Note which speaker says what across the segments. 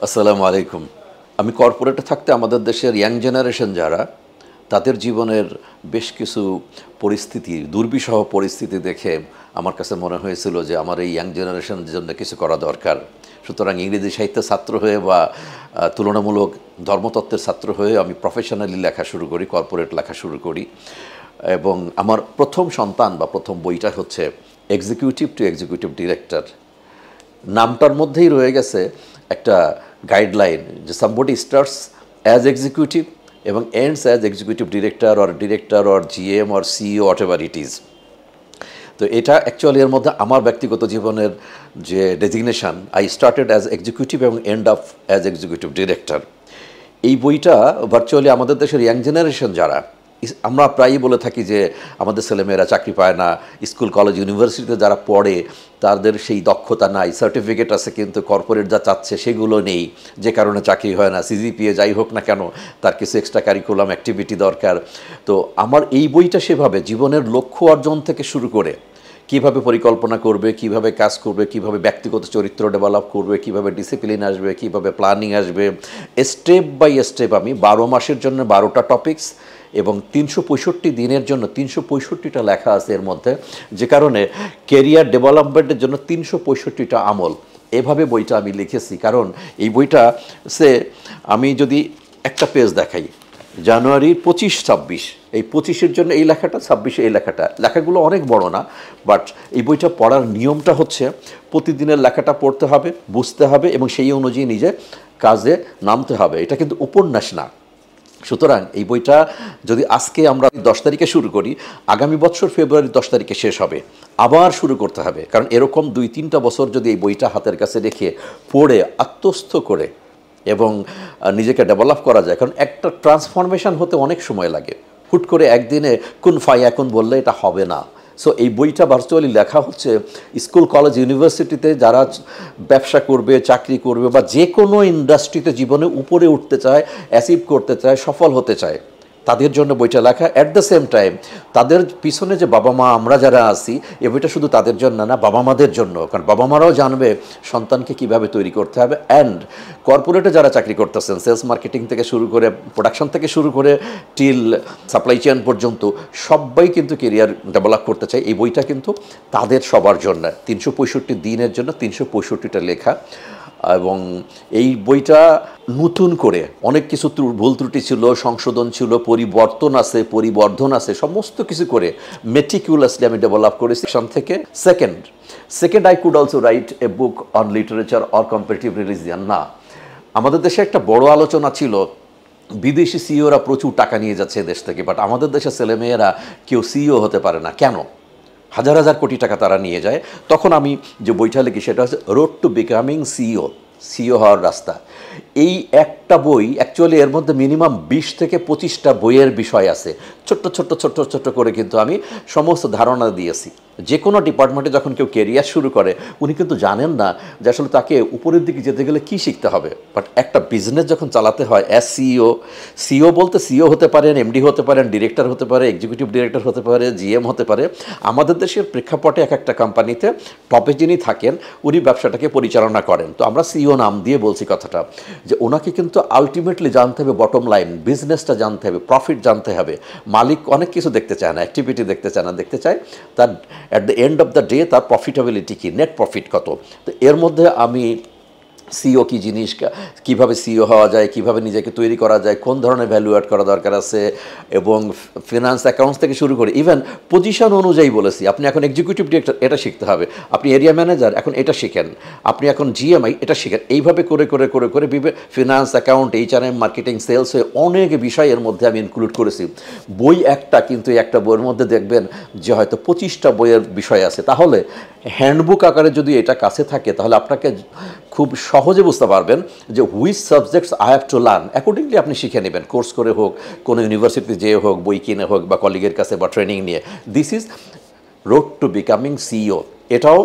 Speaker 1: আসসালামু আলাইকুম। আমি কর্পোরেটে থাকতে আমাদের দেশের ইয়াং জেনারেশন যারা, তাদের জীবনের বেশ কিছু পরিস্থিতি, দুর্বিষহ পরিস্থিতি দেখে আমার কাছে মনে হয়েছিল যে আমার এই ইয়াং জেনারেশনের জন্য কিছু করা দরকার। সুতরাং ইংরেজি সাহিত্যের ছাত্র হয়ে বা তুলনামূলক ধর্মতত্ত্বের ছাত্র হয়ে আমি প্রফেশনালি লেখা শুরু করি, কর্পোরেট লেখা শুরু করি। এবং আমার প্রথম সন্তান বা প্রথম বইটা হচ্ছে এক্সিকিউটিভ টু এক্সিকিউটিভ ডিরেক্টর। নামটার মধ্যেই রয়ে গেছে একটা গাইডলাইন যে সামবডি স্টার্টস অ্যাজ এক্সিকিউটিভ এবং ends as executive director or GM or CEO whatever it is. তো এটা অ্যাকচুয়ালি এর মধ্যে আমার ব্যক্তিগত জীবনের যে designation, I started as executive এবং end up as executive director. এই বইটা ভার্চুয়ালি আমাদের দেশের ইয়াং জেনারেশন যারা, আমরা প্রায়ই বলে থাকি যে আমাদের ছেলেমেয়েরা চাকরি পায় না, স্কুল কলেজ ইউনিভার্সিটিতে যারা পড়ে তাদের সেই দক্ষতা নাই, সার্টিফিকেট আছে কিন্তু কর্পোরেট যা চাচ্ছে সেগুলো নেই, যে কারণে চাকরি হয় না। সিজিপিএ যাই হোক না কেন, তার কিছু এক্সট্রা কারিকুলাম অ্যাক্টিভিটি দরকার। তো আমার এই বইটা সেভাবে জীবনের লক্ষ্য অর্জন থেকে শুরু করে কীভাবে পরিকল্পনা করবে, কিভাবে কাজ করবে, কিভাবে ব্যক্তিগত চরিত্র ডেভেলপ করবে, কিভাবে ডিসিপ্লিন আসবে, কিভাবে প্ল্যানিং আসবে, স্টেপ বাই স্টেপ আমি 12 মাসের জন্য 12টা টপিকস এবং 365 দিনের জন্য 365টা লেখা আছে এর মধ্যে, যে কারণে কেরিয়ার ডেভেলপমেন্টের জন্য 365টা আমল, এভাবে বইটা আমি লিখেছি। কারণ এই বইটা আমি যদি একটা পেজ দেখাই, জানুয়ারির 25-26, এই 25-এর জন্য এই লেখাটা, 26-এ এই লেখাটা, লেখাগুলো অনেক বড় না, বাট এই বইটা পড়ার নিয়মটা হচ্ছে প্রতিদিনের লেখাটা পড়তে হবে, বুঝতে হবে এবং সেই অনুযায়ী নিজে কাজে নামতে হবে। এটা কিন্তু উপন্যাস না। সুতরাং এই বইটা যদি আজকে আমরা 10 তারিখে শুরু করি, আগামী বছর ফেব্রুয়ারি 10 তারিখে শেষ হবে, আবার শুরু করতে হবে। কারণ এরকম 2-3টা বছর যদি এই বইটা হাতের কাছে রেখে পড়ে আত্মস্থ করে এবং নিজেকে ডেভেলপ করা যায়, কারণ একটা ট্রান্সফরমেশন হতে অনেক সময় লাগে। হুট করে একদিনে কুন ফায়াকুন বললে এটা হবে না। সো এই বইটা ভার্চুয়ালি লেখা হচ্ছে স্কুল কলেজ ইউনিভার্সিটিতে যারা ব্যবসা করবে, চাকরি করবে বা যে কোনো ইন্ডাস্ট্রিতে জীবনে উপরে উঠতে চায়, অ্যাচিভ করতে চায়, সফল হতে চায়, তাদের জন্য বইটা লেখা। অ্যাট দ্য সেম টাইম তাদের পিছনে যে বাবা মা আমরা যারা আছি, এ বইটা শুধু তাদের জন্য না, বাবা মাদের জন্য। কারণ বাবা মারাও জানবে সন্তানকে কিভাবে তৈরি করতে হবে। অ্যান্ড কর্পোরেটে যারা চাকরি করতেছেন, সেলস মার্কেটিং থেকে শুরু করে, প্রোডাকশন থেকে শুরু করে টিল সাপ্লাই চেইন পর্যন্ত, সবাই কিন্তু কেরিয়ার ডেভেলপ করতে চায়। এই বইটা কিন্তু তাদের সবার জন্য, 365 দিনের জন্য 365টা লেখা। এবং এই বইটা নতুন করে অনেক কিছু ভুল ত্রুটি ছিল, সংশোধন ছিল, পরিবর্ধন আছে, সমস্ত কিছু করে মেটিকুলাসলি আমি ডেভেলপ করেছি সেখান থেকে। Second I could also write a book on literature or comparative religion. না, আমাদের দেশে একটা বড় আলোচনা ছিল বিদেশি সিইওরা প্রচুর টাকা নিয়ে যাচ্ছে দেশ থেকে, বাট আমাদের দেশের ছেলেমেয়েরা কেউ সিইও হতে পারে না। কেন? হাজার হাজার কোটি টাকা তারা নিয়ে যায়। তখন আমি যে বইটা লিখি সেটা হচ্ছে রোড টু বিকামিং সিইও হওয়ার রাস্তা। এই একটা বই অ্যাকচুয়ালি এর মধ্যে মিনিমাম 20 থেকে 25টা বইয়ের বিষয় আছে। ছোট্ট করে কিন্তু আমি সমস্ত ধারণা দিয়েছি। যে কোনো ডিপার্টমেন্টে যখন কেউ কেরিয়ার শুরু করে, উনি কিন্তু জানেন না যে আসলে তাকে উপরের দিকে যেতে গেলে কী শিখতে হবে। বাট একটা বিজনেস যখন চালাতে হয় অ্যাজ সিইও বলতে সিইও হতে পারেন, এমডি হতে পারেন, ডিরেক্টর হতে পারে, এক্সিকিউটিভ ডিরেক্টর হতে পারে, জিএম হতে পারে। আমাদের দেশের প্রেক্ষাপটে এক একটা কোম্পানিতে টপে যিনি থাকেন উনি ব্যবসাটাকে পরিচালনা করেন। তো আমরা সিইও নাম দিয়ে বলছি কথাটা, যে ওনাকে কিন্তু আলটিমেটলি জানতে হবে বটম লাইন, বিজনেসটা জানতে হবে, প্রফিট জানতে হবে। মালিক অনেক কিছু দেখতে চায় না, অ্যাক্টিভিটি দেখতে চায় না, দেখতে চায় তার at the end of the day তার প্রফিটেবিলিটি কী, নেট প্রফিট কত। তো এর মধ্যে আমি সিইও কী জিনিস, কীভাবে সিইও হওয়া যায়, কীভাবে নিজেকে তৈরি করা যায়, কোন ধরনের ভ্যালু অ্যাড করা দরকার আছে, এবং ফিনান্স অ্যাকাউন্টস থেকে শুরু করে ইভেন পজিশন অনুযায়ী বলেছি। আপনি এখন এক্সিকিউটিভ ডিরেক্টর, এটা শিখতে হবে। আপনি এরিয়া ম্যানেজার, এখন এটা শিখেন। আপনি এখন জিএমআই, এটা শিখেন। এইভাবে করে finance, account, HRM, marketing, sales হয়ে অনেক বিষয় এর মধ্যে আমি ইনক্লুড করেছি। বই একটা, কিন্তু একটা বইয়ের মধ্যে দেখবেন যে হয়তো 25টা বইয়ের বিষয় আছে। তাহলে হ্যান্ডবুক আকারে যদি এটা কাছে থাকে, তাহলে আপনাকে খুব সহজে বুঝতে পারবেন যে which subjects I have to learn. Accordingly আপনি শিখে নেবেন, কোর্স করে হোক, কোনো ইউনিভার্সিটিতে যেয়ে হোক, বই কিনে হোক, বা কলিগের কাছে বা ট্রেনিং নিয়ে। This is road to becoming CEO. এটাও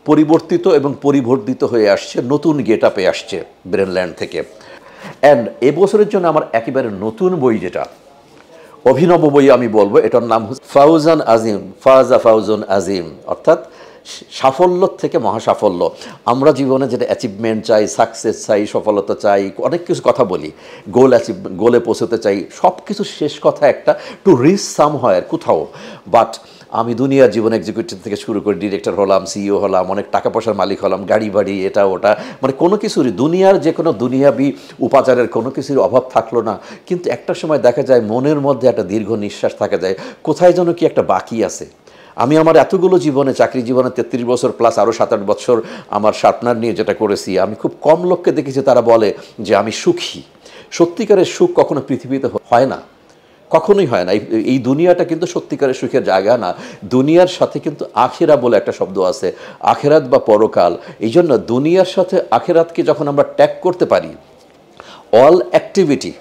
Speaker 1: পরিবর্তিত এবং পরিবর্ধিত হয়ে আসছে, নতুন গেট আপে আসছে ব্রেনল্যান্ড থেকে। অ্যান্ড এবছরের জন্য আমার একেবারে নতুন বই, যেটা অভিনব বই আমি বলবো, এটার নাম হচ্ছে ফাউজান আজিম, ফাউজুন আজিম, অর্থাৎ সাফল্য থেকে মহাসাফল্য, আমরা জীবনে যেটা অ্যাচিভমেন্ট চাই, সাকসেস চাই, সফলতা চাই, অনেক কিছু কথা বলি, গোলে পৌঁছতে চাই, সব কিছু শেষ কথা একটা টু রিচ সাম হয় কোথাও। বাট আমি দুনিয়ার জীবন এক্সিকিউটিভ থেকে শুরু করে ডিরেক্টর হলাম, সিইও হলাম, অনেক টাকা পয়সার মালিক হলাম, গাড়ি বাড়ি এটা ওটা, মানে কোনো কিছুরই দুনিয়ার যে কোনো দুনিয়াবি উপাচারের কোনো কিছুর অভাব থাকলো না। কিন্তু একটা সময় দেখা যায় মনের মধ্যে একটা দীর্ঘ নিঃশ্বাস থাকা যায়, কোথায় যেন কি একটা বাকি আছে। আমি আমার এতগুলো জীবনে, চাকরি জীবনে 33 বছর প্লাস আরও 7-8 বছর আমার শার্পনার নিয়ে যেটা করেছি, আমি খুব কম লোককে দেখেছি তারা বলে যে আমি সুখী। সত্যিকারের সুখ কখনো পৃথিবীতে হয় না, কখনোই হয় না। এই দুনিয়াটা কিন্তু সত্যিকারের সুখের জায়গা না। দুনিয়ার সাথে কিন্তু আখেরা বলে একটা শব্দ আছে, আখেরাত বা পরকাল। এই জন্য দুনিয়ার সাথে আখেরাতকে যখন আমরা ট্যাগ করতে পারি, অল অ্যাক্টিভিটি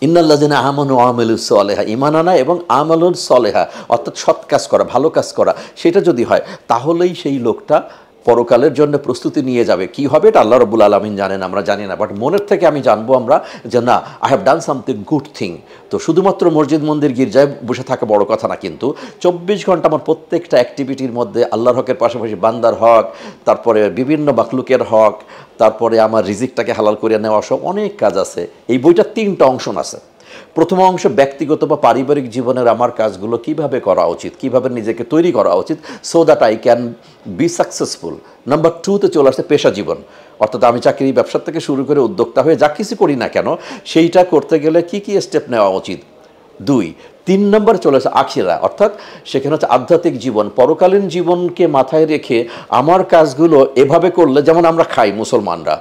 Speaker 1: ইন্নাল্লাযিনা আমানু ওয়া আমিলুস সলিহা, ঈমান আনা এবং আমালুস সলিহা অর্থাৎ সৎ কাজ করা, ভালো কাজ করা, সেটা যদি হয় তাহলেই সেই লোকটা পরকালের জন্য প্রস্তুতি নিয়ে যাবে। কি হবে এটা আল্লাহ রাব্বুল আলামিন জানেন, আমরা জানি না। বাট মনের থেকে আমি জানবো আমরা যে না, I have done something good thing. তো শুধুমাত্র মসজিদ মন্দির গির্জায় বসে থাকা বড় কথা না, কিন্তু 24 ঘন্টা আমার প্রত্যেকটা অ্যাক্টিভিটির মধ্যে আল্লাহর হকের পাশাপাশি বান্দার হক, তারপরে বিভিন্ন মাখলুকের হক, তারপরে আমার রিজিকটাকে হালাল করে নেওয়া, সব অনেক কাজ আছে। এই বইটার 3টা অংশ আছে। প্রথম অংশ ব্যক্তিগত বা পারিবারিক জীবনের আমার কাজগুলো কিভাবে করা উচিত, কিভাবে নিজেকে তৈরি করা উচিত, so that I can be successful. Number 2তে চলে আসছে পেশা জীবন, অর্থাৎ আমি চাকরি ব্যবসা থেকে শুরু করে উদ্যোক্তা হয়ে যা কিছু করি না কেন, সেইটা করতে গেলে কি কি স্টেপ নেওয়া উচিত। 3 নম্বর চলে আসে আখিরা, অর্থাৎ সেখানে হচ্ছে আধ্যাত্মিক জীবন, পরকালীন জীবনকে মাথায় রেখে আমার কাজগুলো এভাবে করলে, যেমন আমরা খাই মুসলমানরা,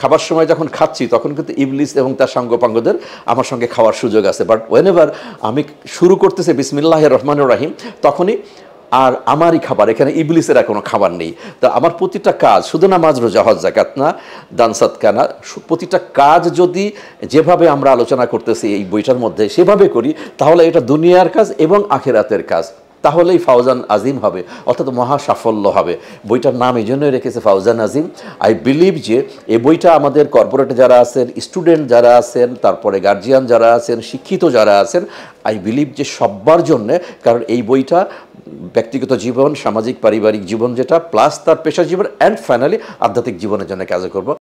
Speaker 1: খাবার সময় যখন খাচ্ছি তখন কিন্তু ইবলিস এবং তার সাঙ্গপাঙ্গদের আমার সঙ্গে খাওয়ার সুযোগ আছে। বাট ওয়েনেভার আমি শুরু করতেছি বিসমিল্লাহির রহমানির রহিম, তখনই আর আমারই খাবার, এখানে ইবলিসের আর কোনো খাবার নেই। তো আমার প্রতিটা কাজ, শুধু নামাজ রোজা হজ যাকাত না, দান সাদকা না, প্রতিটা কাজ যদি যেভাবে আমরা আলোচনা করতেছি এই বইটার মধ্যে সেভাবে করি, তাহলে এটা দুনিয়ার কাজ এবং আখিরাতের কাজ, তাহলেই ফাউজান আজিম হবে, অর্থাৎ মহা সাফল্য হবে। বইটার নাম এই জন্যই রেখেছে ফাউজান আজিম। আই বিলিভ যে এই বইটা আমাদের কর্পোরেটে যারা আছেন, স্টুডেন্ট যারা আছেন, তারপরে গার্জিয়ান যারা আছেন, শিক্ষিত যারা আছেন, আই বিলিভ যে সব্বার জন্যে, কারণ এই বইটা ব্যক্তিগত জীবন, সামাজিক পারিবারিক জীবন যেটা, প্লাস তার পেশা জীবন, অ্যান্ড ফাইনালি আধ্যাত্মিক জীবনের জন্য কাজ করব।